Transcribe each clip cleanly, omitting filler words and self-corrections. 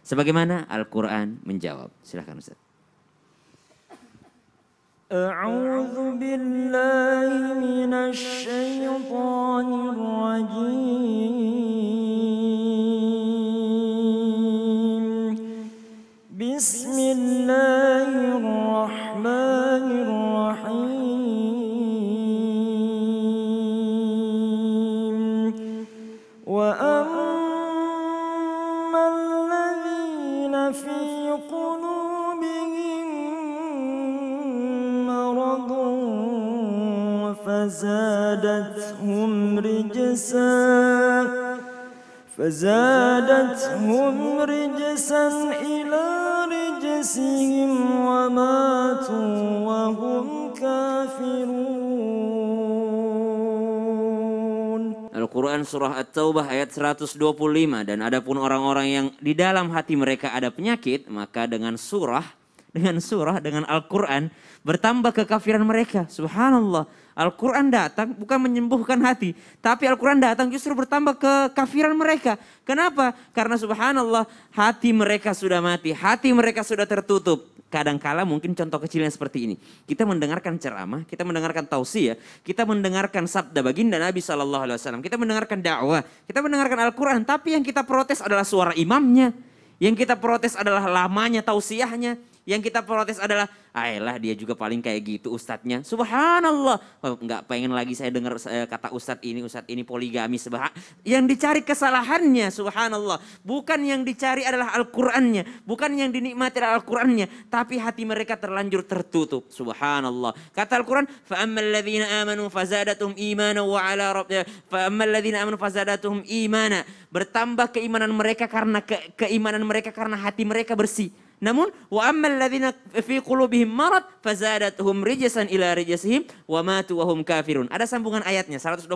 Sebagaimana Al-Quran menjawab. Silahkan Ustaz. أعوذ بالله من الشيطان الرجيم بسم الله الرحمن الرحيم وأما الذين في قلوبهم مرض فزادتهم رجسا إلى رجسهم وماتوا وهم كافرون. Al-Quran surah At-Taubah ayat 125. Dan adapun orang-orang yang di dalam hati mereka ada penyakit, maka dengan Al-Quran bertambah kekafiran mereka. Subhanallah. Al-Quran datang bukan menyembuhkan hati, tapi Al-Quran datang justru bertambah kekafiran mereka. Kenapa? Karena subhanallah hati mereka sudah mati, hati mereka sudah tertutup. Kadangkala mungkin contoh kecilnya seperti ini. Kita mendengarkan ceramah, kita mendengarkan tausiah, kita mendengarkan sabda baginda Nabi SAW, kita mendengarkan dakwah, kita mendengarkan Al-Quran, tapi yang kita protes adalah suara imamnya. Yang kita protes adalah lamanya tausiahnya. Yang kita protes adalah, ayolah dia juga paling kayak gitu ustadznya. Subhanallah. Oh, nggak pengen lagi saya dengar kata ustadz ini poligami. Yang dicari kesalahannya, subhanallah. Bukan yang dicari adalah Al-Qur'annya. Bukan yang dinikmati adalah Al-Qur'annya. Tapi hati mereka terlanjur tertutup. Subhanallah. Kata Al-Qur'an, فَأَمَّا الَّذِينَ آمَنُوا فَزَادَتْهُمْ إِيمَانًا وَعَلَى رَبِّهِمْ فَأَمَّا الَّذِينَ آمَنُوا فَزَادَتْهُمْ إِيمَانًا. Bertambah keimanan mereka karena hati mereka bersih. Namun wa ammal ladzina fi qulubihim marad fazadathum rijsan ila rijsihim wa matu wa hum kafirun. Ada sambungan ayatnya 126.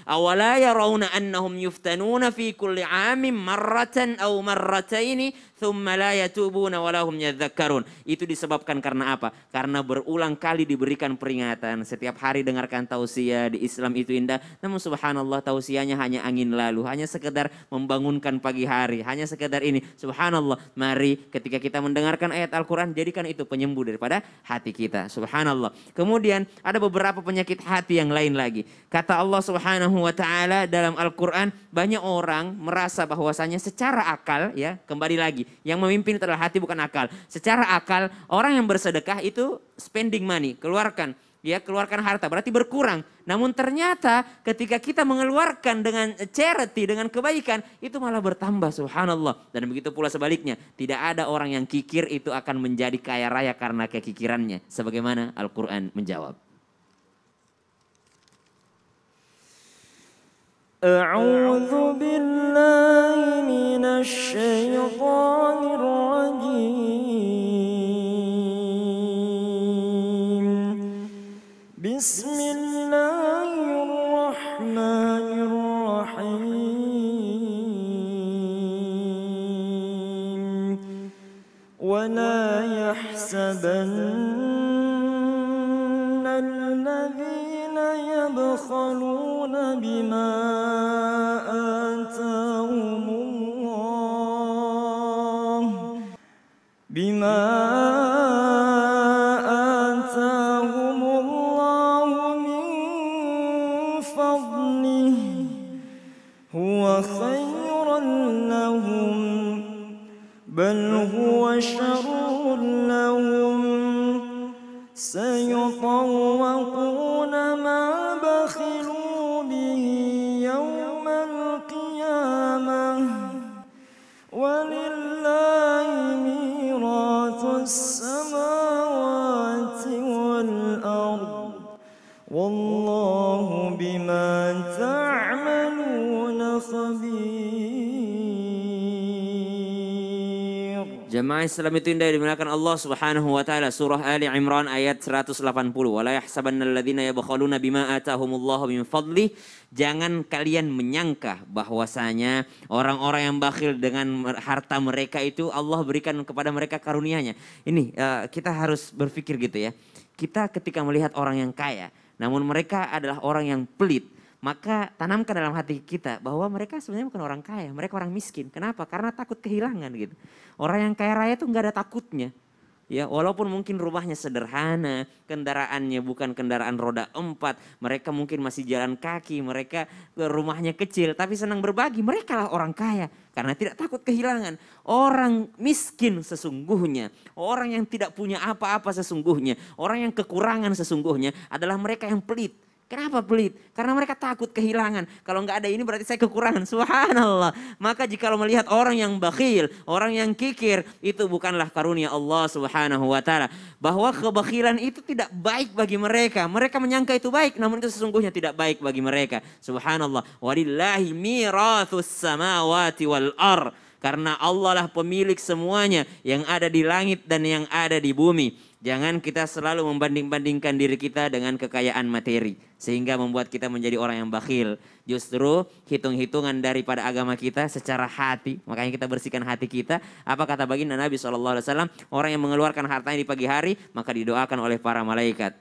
Awala yarawna annahum yuftanuna fi kulli 'amin marratan aw marrataini thumma la yatubuna wa lahum yadhakkarun. Itu disebabkan karena apa? Karena berulang kali diberikan peringatan. Setiap hari dengarkan tausiah di Islam itu indah. Namun subhanallah tausiahnya hanya angin lalu, hanya sekedar membangunkan pagi hari, hanya sekedar ini. Subhanallah, mari ketika kita mendengarkan ayat Al-Quran, jadikan itu penyembuh daripada hati kita. Subhanallah. Kemudian ada beberapa penyakit hati yang lain lagi. Kata Allah Subhanahu wa taala dalam Al-Quran, banyak orang merasa bahwasanya secara akal, ya, kembali lagi, yang memimpin itu adalah hati bukan akal. Secara akal, orang yang bersedekah itu spending money, keluarkan harta, berarti berkurang. Namun ternyata ketika kita mengeluarkan dengan charity, dengan kebaikan, itu malah bertambah, subhanallah. Dan begitu pula sebaliknya, tidak ada orang yang kikir itu akan menjadi kaya raya karena kekikirannya. Sebagaimana Al-Quran menjawab. A'udzu billahi minasy syaithanir rajim. Bismillahirrahmanirrahim. Wa la yahsabanna alladhina yabkhaluna bima atahumullah huwa khairan lahum bal huwa syarrun lahum sayutawwaquna ma bakhilu bihi yawmal qiyamah walillahi mirathus samawati wal ard wallahu bima ta'maluna khabir. Jamaah Islam itu indah dimuliakan Allah Subhanahu wa taala. Surah Ali Imran ayat 180. Wala yahsabannal ladzina yabkhaluna bima atahumullahu min fadli. Jangan kalian menyangka bahwasanya orang-orang yang bakhil dengan harta mereka itu Allah berikan kepada mereka karunia-Nya. Ini kita harus berpikir gitu ya. Kita ketika melihat orang yang kaya, namun mereka adalah orang yang pelit, maka tanamkan dalam hati kita bahwa mereka sebenarnya bukan orang kaya, mereka orang miskin. Kenapa? Karena takut kehilangan gitu. Orang yang kaya raya itu nggak ada takutnya. Ya, walaupun mungkin rumahnya sederhana, kendaraannya bukan kendaraan roda 4, mereka mungkin masih jalan kaki, mereka rumahnya kecil, tapi senang berbagi. Mereka lah orang kaya karena tidak takut kehilangan. Orang miskin sesungguhnya, orang yang tidak punya apa-apa sesungguhnya, orang yang kekurangan sesungguhnya adalah mereka yang pelit. Kenapa pelit? Karena mereka takut kehilangan. Kalau nggak ada ini berarti saya kekurangan. Subhanallah. Maka jika melihat orang yang bakhil, orang yang kikir, itu bukanlah karunia Allah Subhanahu wa taala. Bahwa kebakhilan itu tidak baik bagi mereka. Mereka menyangka itu baik, namun itu sesungguhnya tidak baik bagi mereka. Subhanallah. Walillahi mirathus samawati wal ar. Karena Allah lah pemilik semuanya yang ada di langit dan yang ada di bumi. Jangan kita selalu membanding-bandingkan diri kita dengan kekayaan materi. Sehingga membuat kita menjadi orang yang bakhil. Justru hitung-hitungan daripada agama kita secara hati. Makanya kita bersihkan hati kita. Apa kata baginda Nabi SAW? Orang yang mengeluarkan hartanya di pagi hari maka didoakan oleh para malaikat.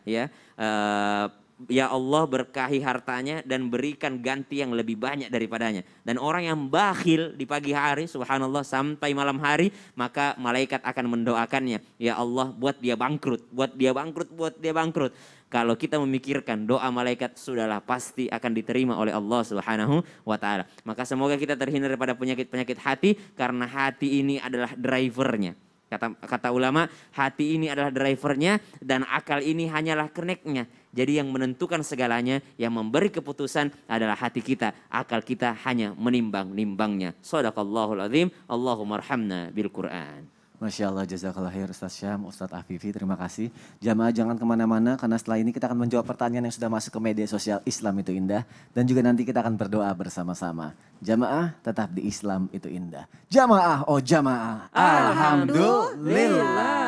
Ya Allah berkahi hartanya dan berikan ganti yang lebih banyak daripadanya. Dan orang yang bakhil di pagi hari, subhanallah, sampai malam hari, maka malaikat akan mendoakannya. Ya Allah buat dia bangkrut, buat dia bangkrut, buat dia bangkrut. Kalau kita memikirkan doa malaikat, sudahlah pasti akan diterima oleh Allah Subhanahu wa taala. Maka semoga kita terhindar daripada penyakit-penyakit hati, karena hati ini adalah drivernya. Kata ulama, hati ini adalah drivernya dan akal ini hanyalah keneknya. Jadi yang menentukan segalanya, yang memberi keputusan adalah hati kita. Akal kita hanya menimbang-nimbangnya. Shadaqallahul azim. Allahumma arhamna bil Quran. Masya Allah, jazakallah khair Ustaz Syam, Ustaz Afifi, terima kasih. Jamaah jangan kemana-mana karena setelah ini kita akan menjawab pertanyaan yang sudah masuk ke media sosial Islam itu Indah. Dan juga nanti kita akan berdoa bersama-sama. Jamaah tetap di Islam itu Indah. Jamaah, oh jamaah. Alhamdulillah.